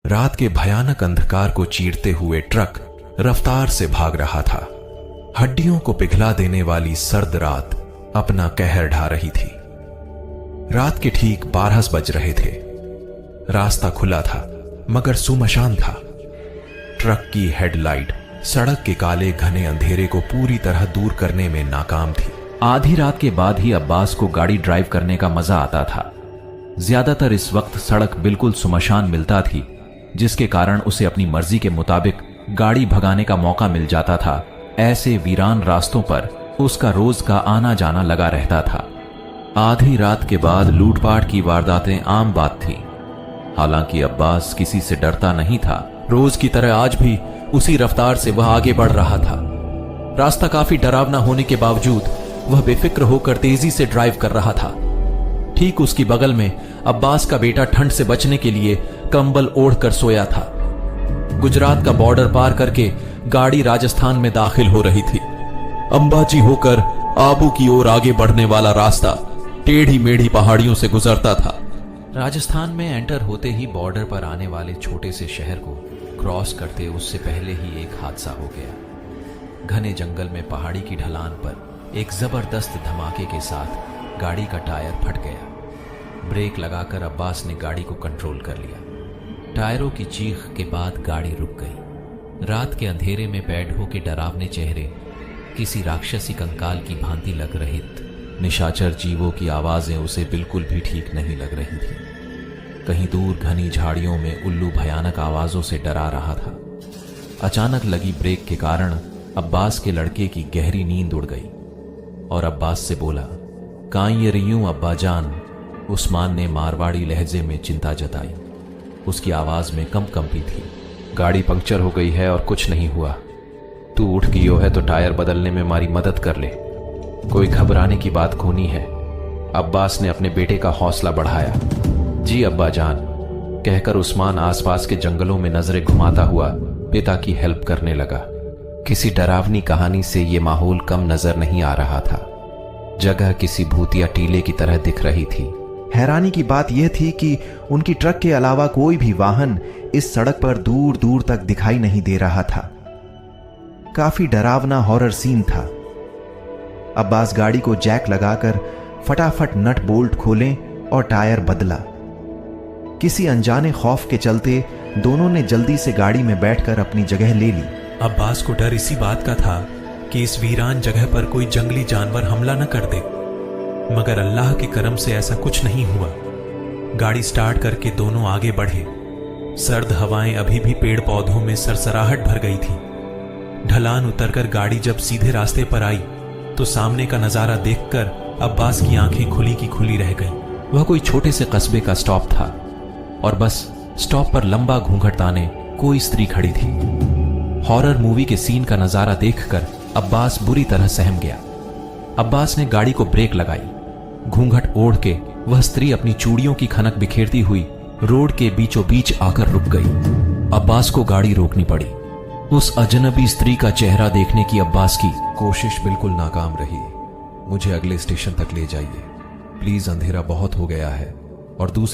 रात के भयानक अंधकार को चीरते हुए ट्रक रफ्तार से भाग रहा था। हड्डियों को पिघला देने वाली सर्द रात अपना कहर ढा रही थी। रात के ठीक 12 बज रहे थे। रास्ता खुला था मगर सुमशान था। ट्रक की हेडलाइट सड़क के काले घने अंधेरे को पूरी तरह दूर करने में नाकाम थी। आधी रात के बाद ही अब्बास को गाड़ी ड्राइव करने का मजा आता था। ज्यादातर इस वक्त सड़क बिल्कुल सुमशान मिलता थी, जिसके कारण उसे अपनी मर्जी के मुताबिक गाड़ी भगाने का मौका मिल जाता था। ऐसे वीरान रास्तों पर उसका रोज का आना जाना लगा रहता था। आधी रात के बाद लूटपाट की वारदातें आम बात थी। हालांकि अब्बास किसी से डरता नहीं था। रोज की तरह आज भी उसी रफ्तार से वह आगे बढ़ रहा था। रास्ता काफी डरावना होने के बावजूद वह बेफिक्र होकर तेजी से ड्राइव कर रहा था। ठीक उसकी बगल में अब्बास का बेटा ठंड से बचने के लिए कंबल ओढ़कर सोया था। गुजरात का बॉर्डर पार करके गाड़ी राजस्थान में दाखिल हो रही थी। अंबाजी होकर आबू की ओर आगे बढ़ने वाला रास्ता टेढ़ी मेढ़ी पहाड़ियों से गुजरता था। राजस्थान में एंटर होते ही बॉर्डर पर आने वाले छोटे से शहर को क्रॉस करते उससे पहले ही एक हादसा हो गया। घने जंगल में पहाड़ी की ढलान पर एक जबरदस्त धमाके के साथ गाड़ी का टायर फट गया। ब्रेक लगाकर अब्बास ने गाड़ी को कंट्रोल कर लिया। टायरों की चीख के बाद गाड़ी रुक गई। रात के अंधेरे में बैठों के डरावने चेहरे किसी राक्षसी कंकाल की भांति लग रहे थे। निशाचर जीवों की आवाजें उसे बिल्कुल भी ठीक नहीं लग रही थी। कहीं दूर घनी झाड़ियों में उल्लू भयानक आवाजों से डरा रहा था। अचानक लगी ब्रेक के कारण अब्बास के लड़के की गहरी नींद उड़ गई और अब्बास से बोला, "कां ये रही अब्बा जान?" उस्मान ने मारवाड़ी लहजे में चिंता जताई। उसकी आवाज में कंपी थी। "गाड़ी पंक्चर हो गई है और कुछ नहीं हुआ। तू उठ गियो है तो टायर बदलने में हमारी मदद कर ले। कोई घबराने की बात कोनी है।" अब्बास ने अपने बेटे का हौसला बढ़ाया। "जी अब्बा जान," कहकर उस्मान आसपास के जंगलों में नजरें घुमाता हुआ पिता की हेल्प करने लगा। किसी डरावनी कहानी से ये माहौल कम नजर नहीं आ रहा था। जगह किसी भूतिया टीले की तरह दिख रही थी। हैरानी की बात यह थी कि उनकी ट्रक के अलावा कोई भी वाहन इस सड़क पर दूर दूर तक दिखाई नहीं दे रहा था। काफी डरावना हॉरर सीन था। अब्बास गाड़ी को जैक लगाकर फटाफट नट बोल्ट खोलें और टायर बदला। किसी अनजाने खौफ के चलते दोनों ने जल्दी से गाड़ी में बैठकर अपनी जगह ले ली। अब्बास को डर इसी बात का था कि इस वीरान जगह पर कोई जंगली जानवर हमला न कर दे, मगर अल्लाह के करम से ऐसा कुछ नहीं हुआ। गाड़ी स्टार्ट करके दोनों आगे बढ़े। सर्द हवाएं अभी भी पेड़ पौधों में सरसराहट भर गई थी। ढलान उतरकर गाड़ी जब सीधे रास्ते पर आई तो सामने का नजारा देखकर अब्बास की आंखें खुली की खुली रह गईं। वह कोई छोटे से कस्बे का स्टॉप था और बस स्टॉप पर लंबा घूंघट ताने कोई स्त्री खड़ी थी। हॉरर मूवी के सीन का नजारा देखकर अब्बास बुरी तरह सहम गया। अब्बास ने गाड़ी को ब्रेक लगाई। घूंघट ओढ़ के वह स्त्री अपनी चूड़ियों की खनक बिखेरती हुई रोड के बीचों बीच आकर रुक गई। अब्बास को गाड़ी रोकनी पड़ी। उस अजनबी स्त्री का चेहरा देखने की अब्बास की कोशिश बिल्कुल नाकाम रही। मुझे अगले स्टेशन तक ले जाइए प्लीज, अंधेरा बहुत हो गया है। और दूसरी